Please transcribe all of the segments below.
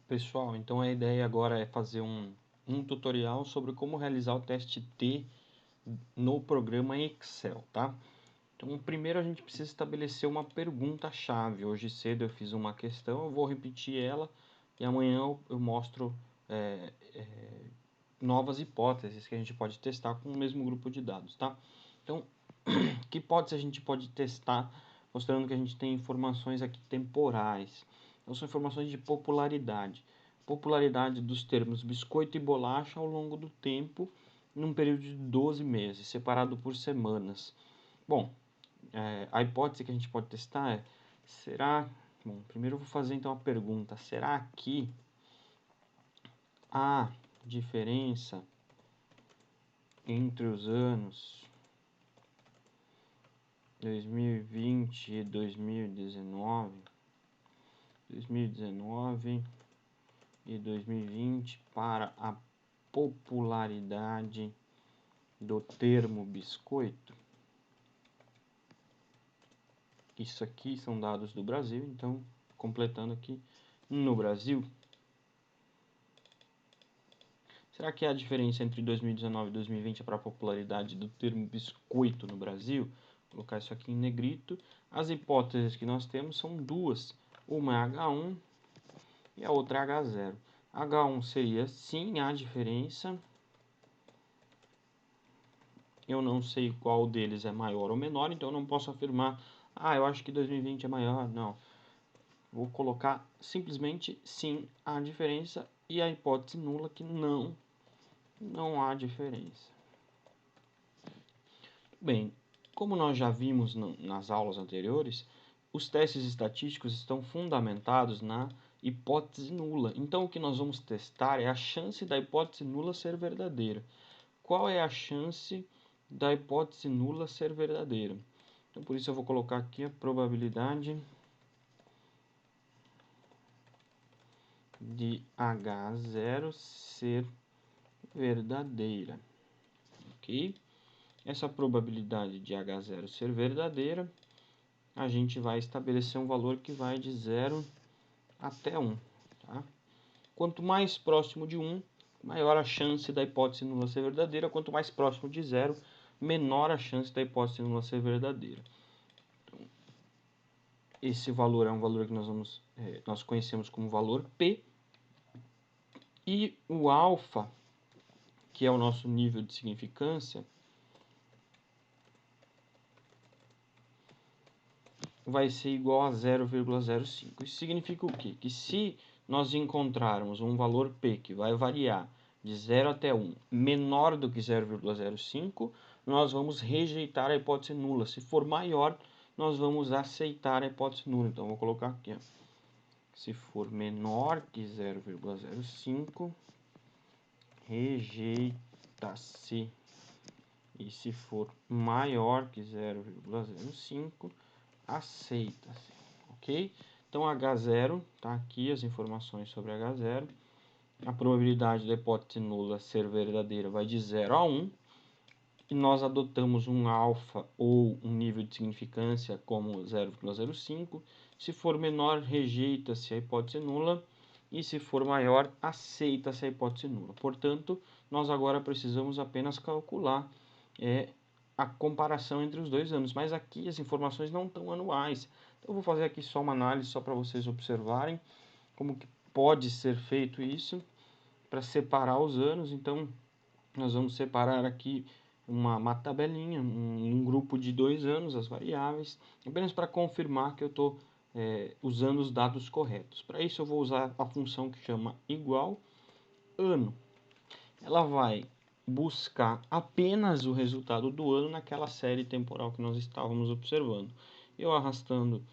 Pessoal, então a ideia agora é fazer um tutorial sobre como realizar o teste T no programa Excel, tá? Então, primeiro a gente precisa estabelecer uma pergunta-chave. Hoje cedo eu fiz uma questão, eu vou repetir ela e amanhã eu mostro novas hipóteses que a gente pode testar com o mesmo grupo de dados, tá? Então, que hipótese a gente pode testar, mostrando que a gente tem informações aqui temporais. Então, são informações de popularidade. Popularidade dos termos biscoito e bolacha ao longo do tempo, num período de 12 meses, separado por semanas. Bom, a hipótese que a gente pode testar é, será... Bom, primeiro eu vou fazer então a pergunta, será que a diferença entre os anos 2020 e 2019 e 2020 para a popularidade do termo biscoito? Isso aqui são dados do Brasil, então completando aqui no Brasil. Será que a diferença entre 2019 e 2020 é para a popularidade do termo biscoito no Brasil? Vou colocar isso aqui em negrito. As hipóteses que nós temos são duas. Uma é H1 e a outra é H0. H1 seria sim a diferença. Eu não sei qual deles é maior ou menor, então eu não posso afirmar, eu acho que 2020 é maior. Não. Vou colocar simplesmente sim a diferença e a hipótese nula que não há diferença. Bem, como nós já vimos nas aulas anteriores, os testes estatísticos estão fundamentados na hipótese nula. Então, o que nós vamos testar é a chance da hipótese nula ser verdadeira. Qual é a chance da hipótese nula ser verdadeira? Então, por isso eu vou colocar aqui a probabilidade de H0 ser verdadeira, ok? Essa probabilidade de H0 ser verdadeira, a gente vai estabelecer um valor que vai de 0 até 1. Tá? Quanto mais próximo de 1, maior a chance da hipótese nula ser verdadeira. Quanto mais próximo de 0, menor a chance da hipótese nula ser verdadeira. Então, esse valor é um valor que nós conhecemos como valor P. E o alfa, que é o nosso nível de significância, vai ser igual a 0,05. Isso significa o quê? Que se nós encontrarmos um valor P que vai variar de 0 até 1 menor do que 0,05, nós vamos rejeitar a hipótese nula. Se for maior, nós vamos aceitar a hipótese nula. Então, vou colocar aqui. Ó. Se for menor que 0,05, rejeita-se. E se for maior que 0,05, aceita-se, ok? Então, H0, tá aqui as informações sobre H0. A probabilidade da hipótese nula ser verdadeira vai de 0 a 1. E nós adotamos um alfa ou um nível de significância como 0,05. Se for menor, rejeita-se a hipótese nula. E se for maior, aceita-se a hipótese nula. Portanto, nós agora precisamos apenas calcular a comparação entre os 2 anos, mas aqui as informações não estão anuais. Então, eu vou fazer aqui só uma análise só para vocês observarem como que pode ser feito isso para separar os anos. Então, nós vamos separar aqui uma tabelinha, um grupo de 2 anos, as variáveis, apenas para confirmar que eu estou usando os dados corretos. Para isso, eu vou usar a função que chama igual ano. Ela vai buscar apenas o resultado do ano naquela série temporal que nós estávamos observando. Eu arrastando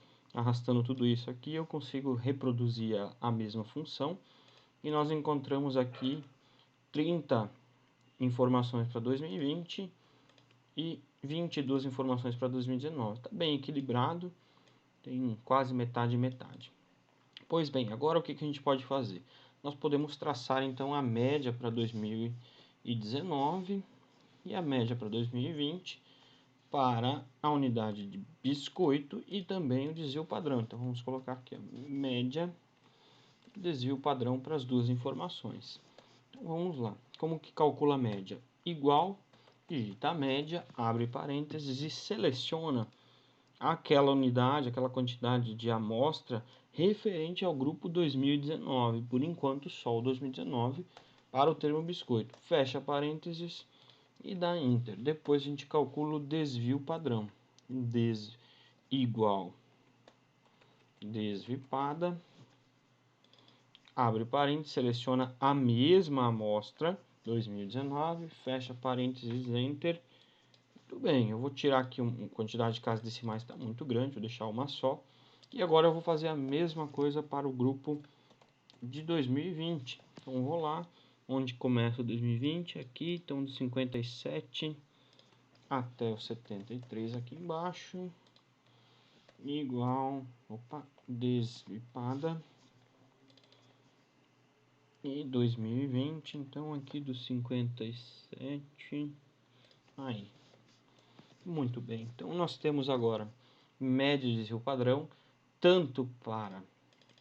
tudo isso aqui, eu consigo reproduzir a mesma função e nós encontramos aqui 30 informações para 2020 e 22 informações para 2019. Está bem equilibrado, tem quase metade e metade. Pois bem, agora o que a gente pode fazer? Nós podemos traçar então a média para 2019 e a média para 2020 para a unidade de biscoito e também o desvio padrão. Então vamos colocar aqui a média desvio padrão para as duas informações. Então, vamos lá. Como que calcula a média? Igual, digita a média, abre parênteses e seleciona aquela unidade, aquela quantidade de amostra referente ao grupo 2019. Por enquanto, só o 2019 para o termo biscoito. Fecha parênteses e dá Enter. Depois a gente calcula o desvio padrão. Igual desvipada, abre parênteses, seleciona a mesma amostra 2019, fecha parênteses, Enter. Muito bem, eu vou tirar aqui uma quantidade de casas decimais, está muito grande, vou deixar uma só. E agora eu vou fazer a mesma coisa para o grupo de 2020. Então vou lá, onde começa o 2020, aqui, então do 57 até o 73 aqui embaixo, igual, desvipada, e 2020, então aqui do 57, aí. Muito bem, então nós temos agora média de desvio padrão, tanto para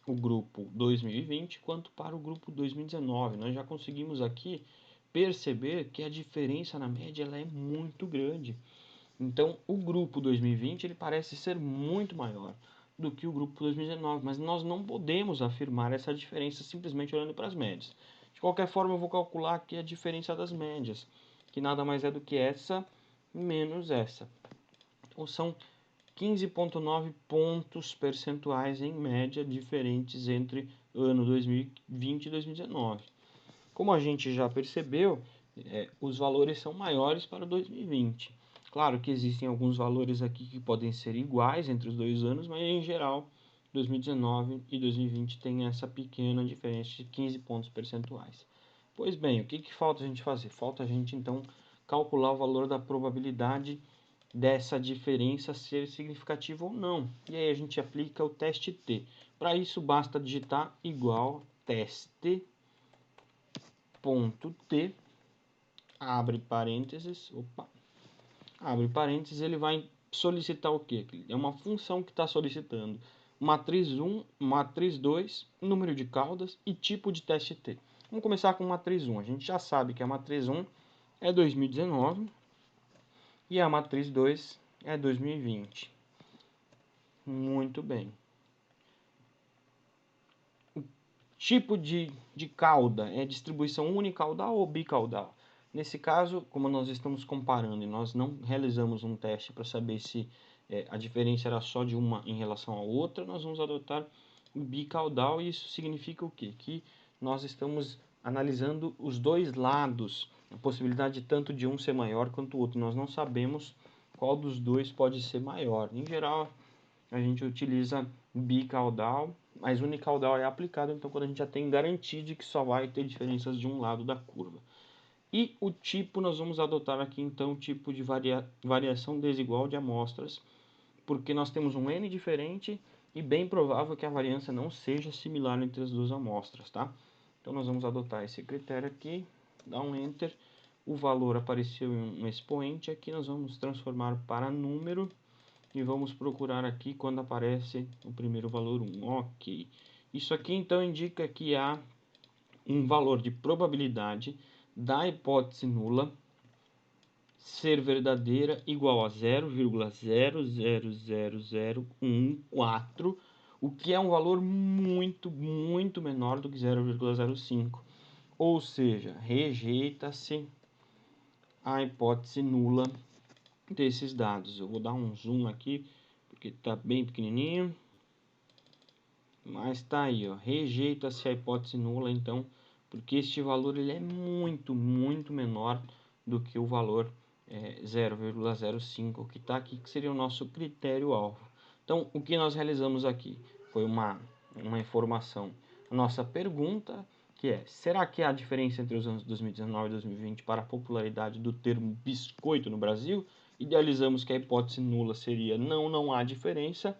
o grupo 2020 quanto para o grupo 2019. Nós já conseguimos aqui perceber que a diferença na média ela é muito grande. Então, o grupo 2020 ele parece ser muito maior do que o grupo 2019, mas nós não podemos afirmar essa diferença simplesmente olhando para as médias. De qualquer forma, eu vou calcular aqui a diferença das médias, que nada mais é do que essa menos essa. Então, são 15,9 pontos percentuais em média diferentes entre ano 2020 e 2019. Como a gente já percebeu, os valores são maiores para 2020. Claro que existem alguns valores aqui que podem ser iguais entre os dois anos, mas em geral 2019 e 2020 tem essa pequena diferença de 15 pontos percentuais. Pois bem, o que falta a gente fazer? Falta a gente então calcular o valor da probabilidade dessa diferença ser significativa ou não. E aí a gente aplica o teste T. Para isso basta digitar igual teste ponto T, abre parênteses, abre parênteses, ele vai solicitar o quê? É uma função que está solicitando matriz 1, matriz 2, número de caudas e tipo de teste T. Vamos começar com matriz 1. A gente já sabe que a matriz 1 é 2019 e a matriz 2 é 2020. Muito bem. O tipo de cauda é distribuição unicaudal ou bicaudal? Nesse caso, como nós estamos comparando e nós não realizamos um teste para saber se a diferença era só de uma em relação à outra, nós vamos adotar o bicaudal e isso significa o quê? Que nós estamos analisando os dois lados, a possibilidade tanto de um ser maior quanto o outro. Nós não sabemos qual dos dois pode ser maior. Em geral, a gente utiliza bicaudal, mas unicaudal é aplicado, então quando a gente já tem garantia de que só vai ter diferenças de um lado da curva. E o tipo, nós vamos adotar aqui então o tipo de variação desigual de amostras, porque nós temos um N diferente e bem provável que a variância não seja similar entre as duas amostras, tá? Então nós vamos adotar esse critério aqui, dar um Enter, o valor apareceu em um expoente, aqui nós vamos transformar para número, e vamos procurar aqui quando aparece o primeiro valor 1. Ok. Isso aqui então indica que há um valor de probabilidade da hipótese nula ser verdadeira igual a 0,000014, o que é um valor muito, muito menor do que 0,05. Ou seja, rejeita-se a hipótese nula desses dados. Eu vou dar um zoom aqui, porque está bem pequenininho. Mas está aí, ó, rejeita-se a hipótese nula, então, porque este valor ele é muito, muito menor do que o valor 0,05 que está aqui, que seria o nosso critério-alvo. Então, o que nós realizamos aqui foi uma informação. A nossa pergunta, que é, será que há diferença entre os anos 2019 e 2020 para a popularidade do termo biscoito no Brasil? Idealizamos que a hipótese nula seria não há diferença,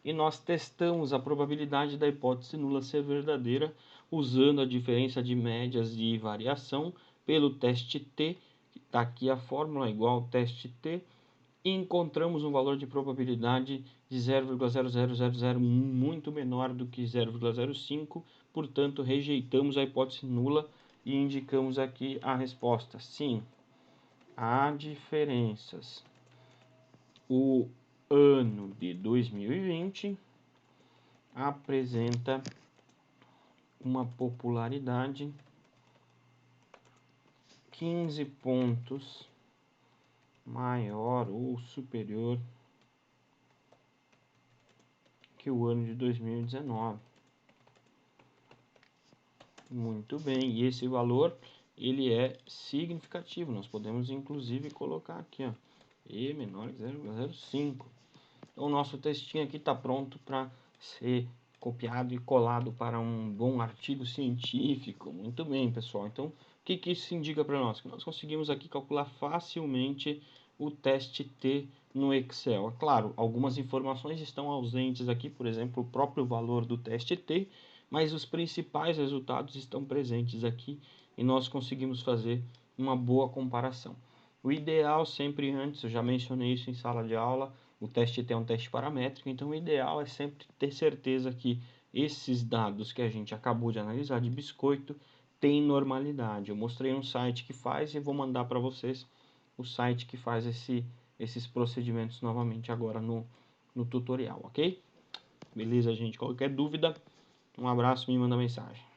e nós testamos a probabilidade da hipótese nula ser verdadeira usando a diferença de médias e variação pelo teste T, que está aqui a fórmula igual ao teste T, encontramos um valor de probabilidade de 0,00001 muito menor do que 0,05, portanto, rejeitamos a hipótese nula e indicamos aqui a resposta. Sim, há diferenças. O ano de 2020 apresenta uma popularidade 15 pontos maior ou superior que o ano de 2019. Muito bem, e esse valor ele é significativo. Nós podemos inclusive colocar aqui, ó, E menor que 0,05. Então, o nosso textinho aqui está pronto para ser copiado e colado para um bom artigo científico. Muito bem, pessoal. Então, o que isso indica para nós? Que nós conseguimos aqui calcular facilmente o teste T no Excel. É claro, algumas informações estão ausentes aqui, por exemplo, o próprio valor do teste T, mas os principais resultados estão presentes aqui e nós conseguimos fazer uma boa comparação. O ideal sempre antes, eu já mencionei isso em sala de aula, o teste T é um teste paramétrico, então o ideal é sempre ter certeza que esses dados que a gente acabou de analisar de biscoito têm normalidade. Eu mostrei um site que faz e vou mandar para vocês o site que faz esses procedimentos novamente agora no tutorial, ok? Beleza, gente? Qualquer dúvida, um abraço, me manda mensagem.